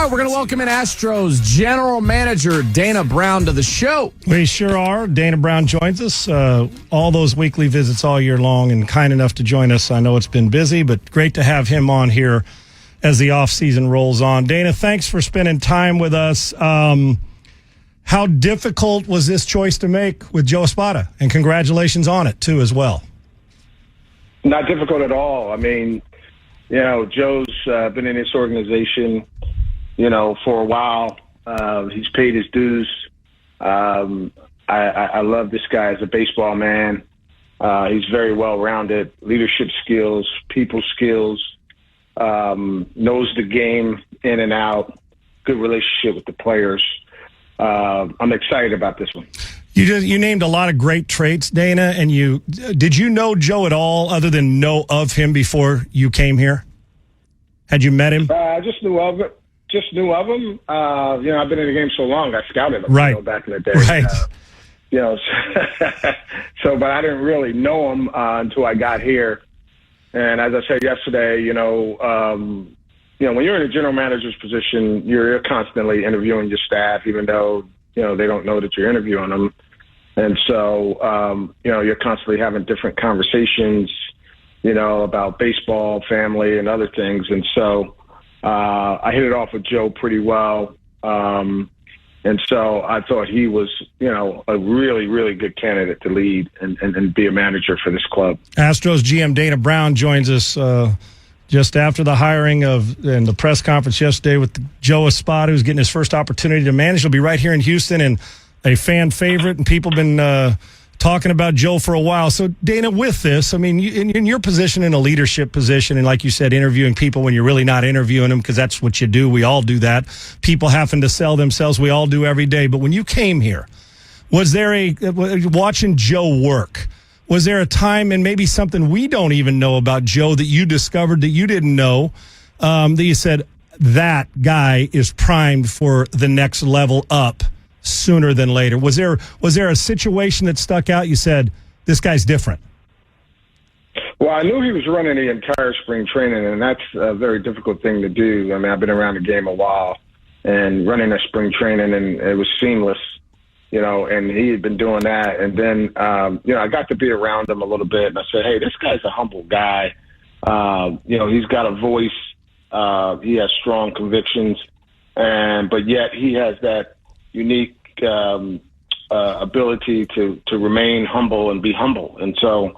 All right, we're going to welcome in Astros General Manager Dana Brown to the show. We sure are. Dana Brown joins us. All those weekly visits all year long and kind enough to join us. I know it's been busy, but great to have him on here as the offseason rolls on. Dana, thanks for spending time with us. How difficult was this choice to make with Joe Espada? And congratulations on it, too, as well. Not difficult at all. I mean, Joe's been in this organization, for a while. He's paid his dues. I love this guy as a baseball man. He's very well-rounded, leadership skills, people skills, knows the game in and out, good relationship with the players. I'm excited about this one. You named a lot of great traits, Dana, and did you know Joe at all other than know of him before you came here? Had you met him? I just knew of it. I've been in the game so long, I scouted him back in the day. Right. But I didn't really know him until I got here. And as I said yesterday, when you're in a general manager's position, you're constantly interviewing your staff, even though, they don't know that you're interviewing them. And so, you're constantly having different conversations, about baseball, family, and other things. And so I hit it off with Joe pretty well. And so I thought he was, a really, really good candidate to lead and be a manager for this club. Astros GM Dana Brown joins us just after the hiring and the press conference yesterday with Joe Espada, who's getting his first opportunity to manage. He'll be right here in Houston and a fan favorite, and people have been talking about Joe for a while. So, Dana, with this, I mean, in your position, in a leadership position, and like you said, interviewing people when you're really not interviewing them, because that's what you do. We all do that. People having to sell themselves, we all do every day. But when you came here, was there watching Joe work, was there a time, and maybe something we don't even know about Joe that you discovered that you didn't know, that you said, that guy is primed for the next level up sooner than later? Was there a situation that stuck out? You said, this guy's different. Well, I knew he was running the entire spring training, and that's a very difficult thing to do. I mean, I've been around the game a while, and running a spring training, and it was seamless, and he had been doing that. And then, I got to be around him a little bit, and I said, hey, this guy's a humble guy. He's got a voice. He has strong convictions, but yet he has that unique ability to remain humble and be humble. And so,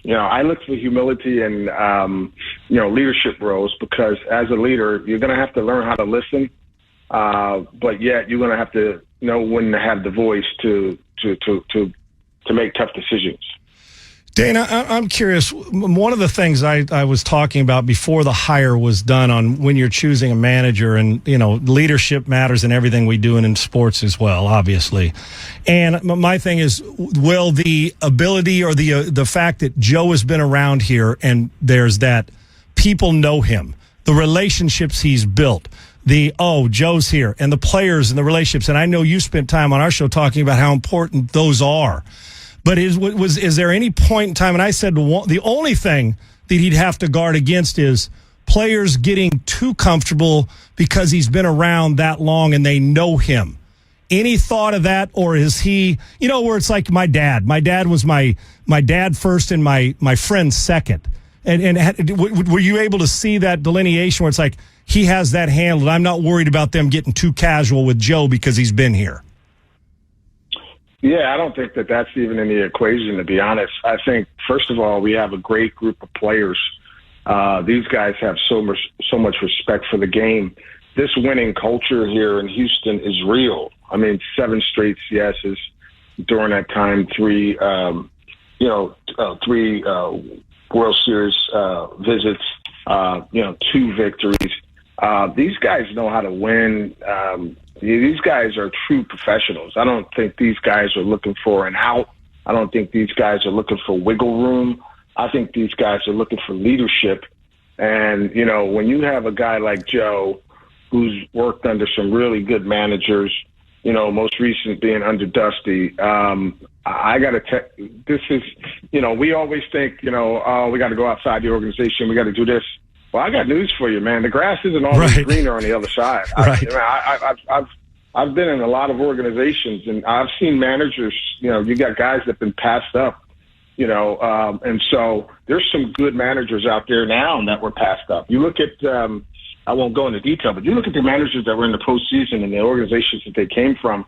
I look for humility and, leadership roles, because as a leader, you're going to have to learn how to listen, but yet you're going to have to know when to have the voice to make tough decisions. Dana, I'm curious. One of the things I was talking about before the hire was done on when you're choosing a manager, and, leadership matters in everything we do and in sports as well, obviously. And my thing is, will the ability or the fact that Joe has been around here and there's that people know him, the relationships he's built, Joe's here, and the players and the relationships. And I know you spent time on our show talking about how important those are. But is there any point in time, and I said the only thing that he'd have to guard against is players getting too comfortable because he's been around that long and they know him. Any thought of that, or is he, where it's like my dad. My dad was my dad first and my friend second. And were you able to see that delineation where it's like he has that handled? I'm not worried about them getting too casual with Joe because he's been here. Yeah, I don't think that that's even in the equation, to be honest. I think, first of all, we have a great group of players. These guys have so much respect for the game. This winning culture here in Houston is real. I mean, 7 straight CSs during that time, 3 World Series visits, 2 victories. These guys know how to win. These guys are true professionals. I don't think these guys are looking for an out. I don't think these guys are looking for wiggle room. I think these guys are looking for leadership. And, when you have a guy like Joe, who's worked under some really good managers, most recent being under Dusty, I got to this is, we always think, we got to go outside the organization. We got to do this. Well, I got news for you, man. The grass isn't always greener on the other side. Right. I've been in a lot of organizations, and I've seen managers, you got guys that have been passed up, and so there's some good managers out there now that were passed up. You look at, I won't go into detail, but you look at the managers that were in the postseason and the organizations that they came from,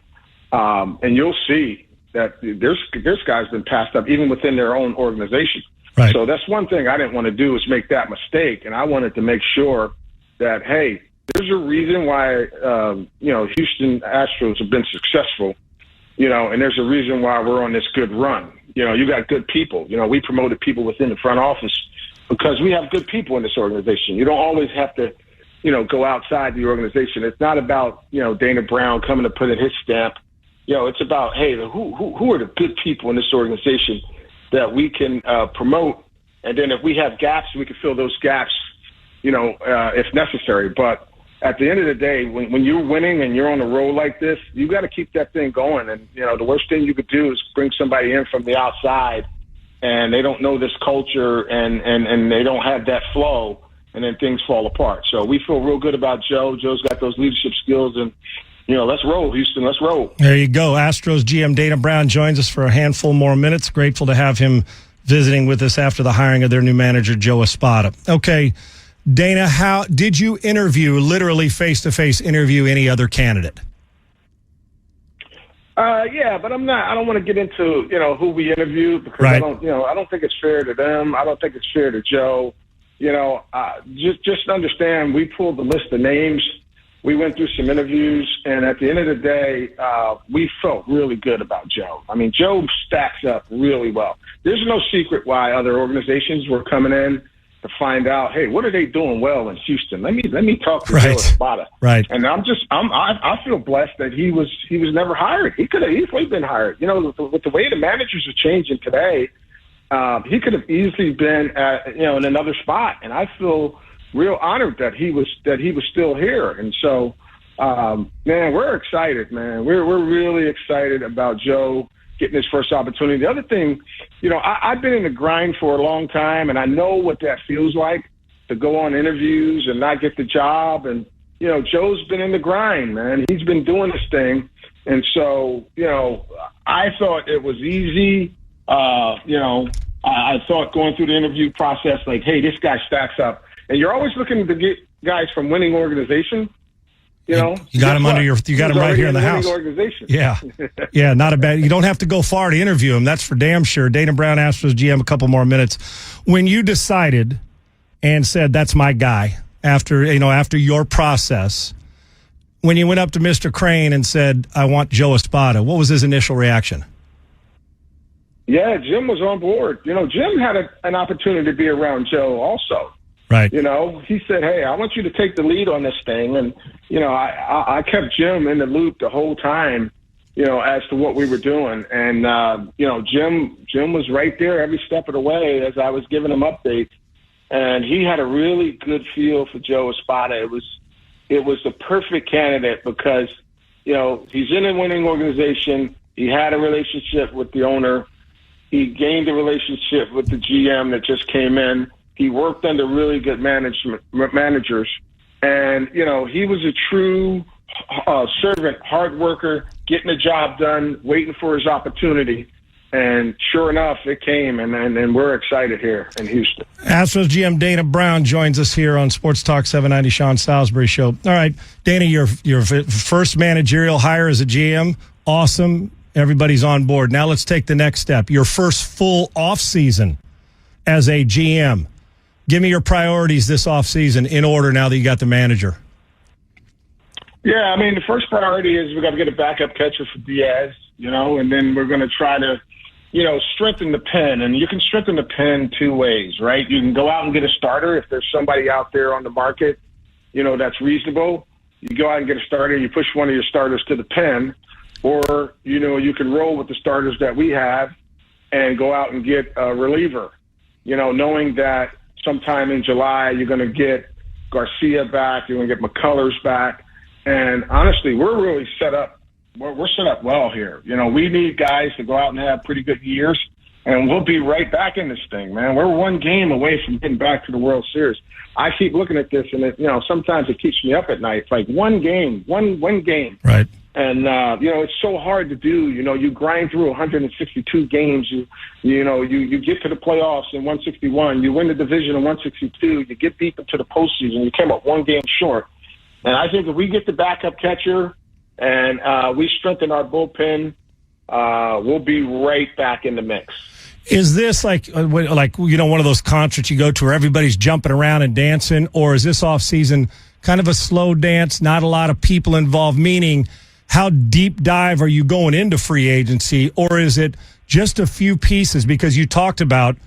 and you'll see that there's guys been passed up even within their own organization. Right. So that's one thing I didn't want to do is make that mistake, and I wanted to make sure that, hey, there's a reason why, Houston Astros have been successful, and there's a reason why we're on this good run. You got good people. We promoted people within the front office because we have good people in this organization. You don't always have to, go outside the organization. It's not about, Dana Brown coming to put in his stamp. It's about, hey, who are the good people in this organization that we can promote, and then if we have gaps, we can fill those gaps, if necessary. But at the end of the day, when you're winning and you're on a roll like this, you got to keep that thing going. And, the worst thing you could do is bring somebody in from the outside and they don't know this culture and they don't have that flow, and then things fall apart. So we feel real good about Joe. Joe's got those leadership skills, and, let's roll, Houston. Let's roll. There you go. Astros GM Dana Brown joins us for a handful more minutes. Grateful to have him visiting with us after the hiring of their new manager, Joe Espada. Okay, Dana, how did you literally face-to-face interview any other candidate? Yeah, but I don't want to get into, who we interviewed because right. I don't think it's fair to them. I don't think it's fair to Joe. Just understand we pulled the list of names. We went through some interviews, and at the end of the day, we felt really good about Joe. I mean, Joe stacks up really well. There's no secret why other organizations were coming in to find out, hey, what are they doing well in Houston? Let me talk to Joe Espada. Right. And I feel blessed that he was never hired. He could have easily been hired. With the way the managers are changing today, he could have easily been in another spot. And I feel real honored that he was still here. And so, man, we're excited, man. We're really excited about Joe getting his first opportunity. The other thing, I've been in the grind for a long time, and I know what that feels like to go on interviews and not get the job. And, Joe's been in the grind, man. He's been doing this thing. And so, I thought it was easy. I thought going through the interview process, like, hey, this guy stacks up. And you're always looking to get guys from winning organization. You got him under you got him right here in the house. Yeah, not a bad. You don't have to go far to interview him. That's for damn sure. Dana Brown, Astros GM, a couple more minutes. When you decided and said that's my guy after your process, when you went up to Mr. Crane and said I want Joe Espada, what was his initial reaction? Yeah, Jim was on board. Jim had an opportunity to be around Joe also. Right. He said, hey, I want you to take the lead on this thing. And, I kept Jim in the loop the whole time, as to what we were doing. And, Jim was right there every step of the way as I was giving him updates. And he had a really good feel for Joe Espada. It was the perfect candidate because, he's in a winning organization. He had a relationship with the owner. He gained a relationship with the GM that just came in. He worked under really good managers. And, he was a true servant, hard worker, getting the job done, waiting for his opportunity. And sure enough, it came, and we're excited here in Houston. Astros GM Dana Brown joins us here on Sports Talk 790 Sean Salisbury Show. All right, Dana, your first managerial hire as a GM, awesome. Everybody's on board. Now let's take the next step. Your first full offseason as a GM. Give me your priorities this offseason in order now that you got the manager. Yeah, the first priority is we got to get a backup catcher for Diaz, and then we're going to try to, strengthen the pen. And you can strengthen the pen two ways, right? You can go out and get a starter if there's somebody out there on the market, that's reasonable. You go out and get a starter, you push one of your starters to the pen, or, you can roll with the starters that we have and go out and get a reliever, knowing that sometime in July, you're going to get Garcia back. You're going to get McCullers back. And honestly, we're really set up. We're set up well here. We need guys to go out and have pretty good years. and we'll be right back in this thing, man. We're one game away from getting back to the World Series. I keep looking at this, and sometimes it keeps me up at night. It's like one game. Right. And, it's so hard to do. You grind through 162 games. You get to the playoffs in 161. You win the division in 162. You get deep into the postseason. You came up one game short. And I think if we get the backup catcher and we strengthen our bullpen, we'll be right back in the mix. Is this like one of those concerts you go to where everybody's jumping around and dancing, or is this offseason kind of a slow dance, not a lot of people involved, meaning how deep dive are you going into free agency, or is it just a few pieces? Because you talked about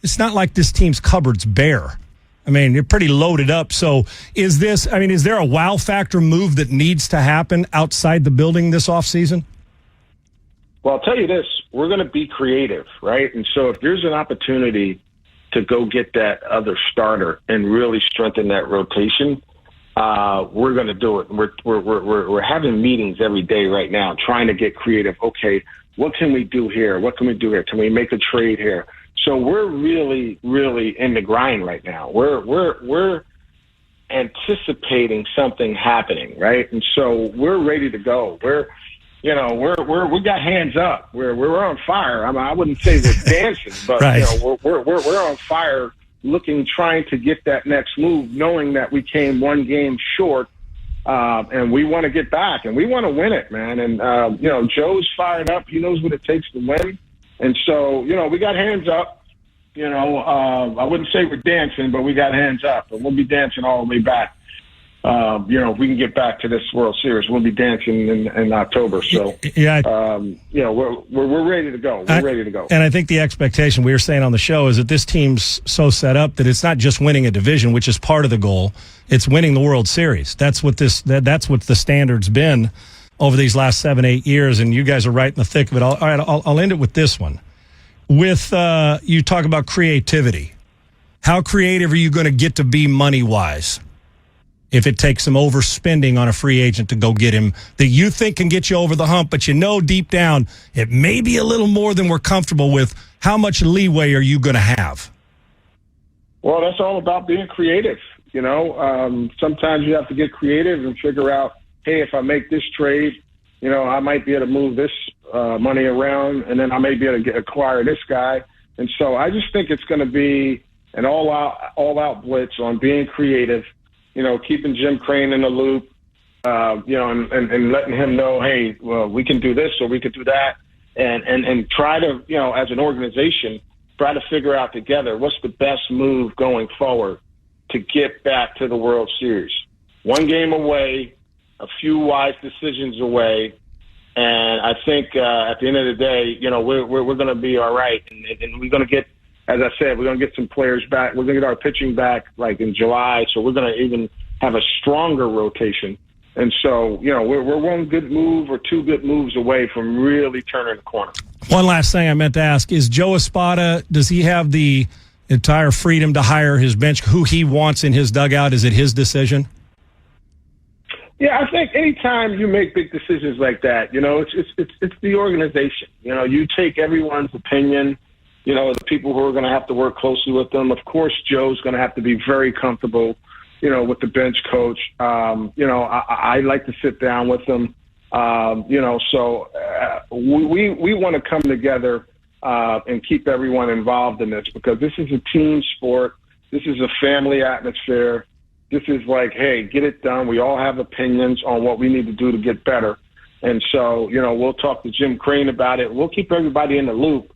it's not like this team's cupboard's bare. I mean, you're pretty loaded up. So is there a wow factor move that needs to happen outside the building this offseason? Well, I'll tell you this, we're going to be creative, right? And so if there's an opportunity to go get that other starter and really strengthen that rotation, we're going to do it. We're having meetings every day right now trying to get creative. Okay, what can we do here? What can we do here? Can we make a trade here? So we're really, really in the grind right now. We're anticipating something happening, right? And so we're ready to go. We got hands up. We're on fire. I wouldn't say we're dancing, but right. We're on fire, trying to get that next move, knowing that we came one game short, and we want to get back and we want to win it, man. And Joe's fired up. He knows what it takes to win, and so we got hands up. I wouldn't say we're dancing, but we got hands up, and we'll be dancing all the way back. If we can get back to this World Series, we'll be dancing in October. So, we're ready to go. We're ready to go. And I think the expectation we were saying on the show is that this team's so set up that it's not just winning a division, which is part of the goal. It's winning the World Series. That's what that's what the standard's been over these last 7-8 years. And you guys are right in the thick of it. I'll end it with this one. With you talk about creativity. How creative are you going to get to be money-wise? If it takes some overspending on a free agent to go get him that you think can get you over the hump, but deep down it may be a little more than we're comfortable with, how much leeway are you going to have? Well, that's all about being creative. Sometimes you have to get creative and figure out, hey, if I make this trade, I might be able to move this money around, and then I may be able to acquire this guy. And so I just think it's going to be an all-out blitz on being creative. Keeping Jim Crane in the loop, and letting him know, hey, well, we can do this or we could do that, and try to, as an organization, try to figure out together what's the best move going forward to get back to the World Series. One game away, a few wise decisions away, and I think at the end of the day, we're going to be all right, and we're going to get. As I said, we're going to get some players back. We're going to get our pitching back like in July, so we're going to even have a stronger rotation. And so, we're one good move or two good moves away from really turning the corner. One last thing I meant to ask is Joe Espada, does he have the entire freedom to hire his bench, who he wants in his dugout? Is it his decision? Yeah, I think anytime you make big decisions like that, it's the organization. You take everyone's opinion. The people who are going to have to work closely with them. Of course, Joe's going to have to be very comfortable, with the bench coach. I like to sit down with them. So we want to come together and keep everyone involved in this because this is a team sport. This is a family atmosphere. This is like, hey, get it done. We all have opinions on what we need to do to get better. And so, we'll talk to Jim Crane about it. We'll keep everybody in the loop.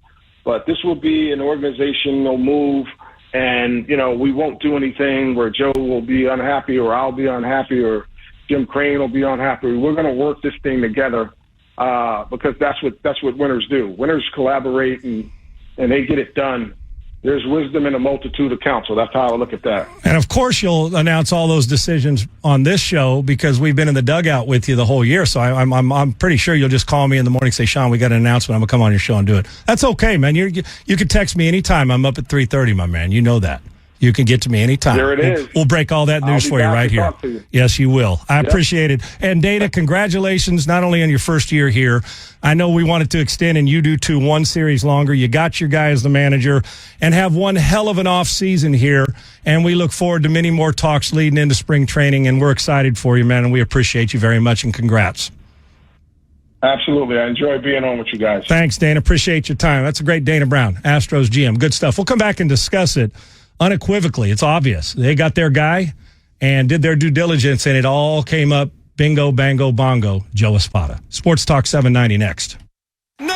But this will be an organizational move, and, we won't do anything where Joe will be unhappy or I'll be unhappy or Jim Crane will be unhappy. We're going to work this thing together because that's what winners do. Winners collaborate, and they get it done. There's wisdom in a multitude of counsel. That's how I look at that. And, of course, you'll announce all those decisions on this show because we've been in the dugout with you the whole year. So I'm pretty sure you'll just call me in the morning and say, Sean, we got an announcement. I'm going to come on your show and do it. That's okay, man. You can text me anytime. I'm up at 3:30, my man. You know that. You can get to me anytime. There it is. We'll break all that news for you right here. Yes, you will. I appreciate it. And Dana, congratulations not only on your first year here. I know we wanted to extend, and you do too, one series longer. You got your guy as the manager and have one hell of an off season here. And we look forward to many more talks leading into spring training. And we're excited for you, man. And we appreciate you very much. And congrats. Absolutely. I enjoy being on with you guys. Thanks, Dana. Appreciate your time. That's a great Dana Brown, Astros GM. Good stuff. We'll come back and discuss it. Unequivocally, it's obvious. They got their guy and did their due diligence, and it all came up bingo, bango, bongo, Joe Espada. Sports Talk 790 next.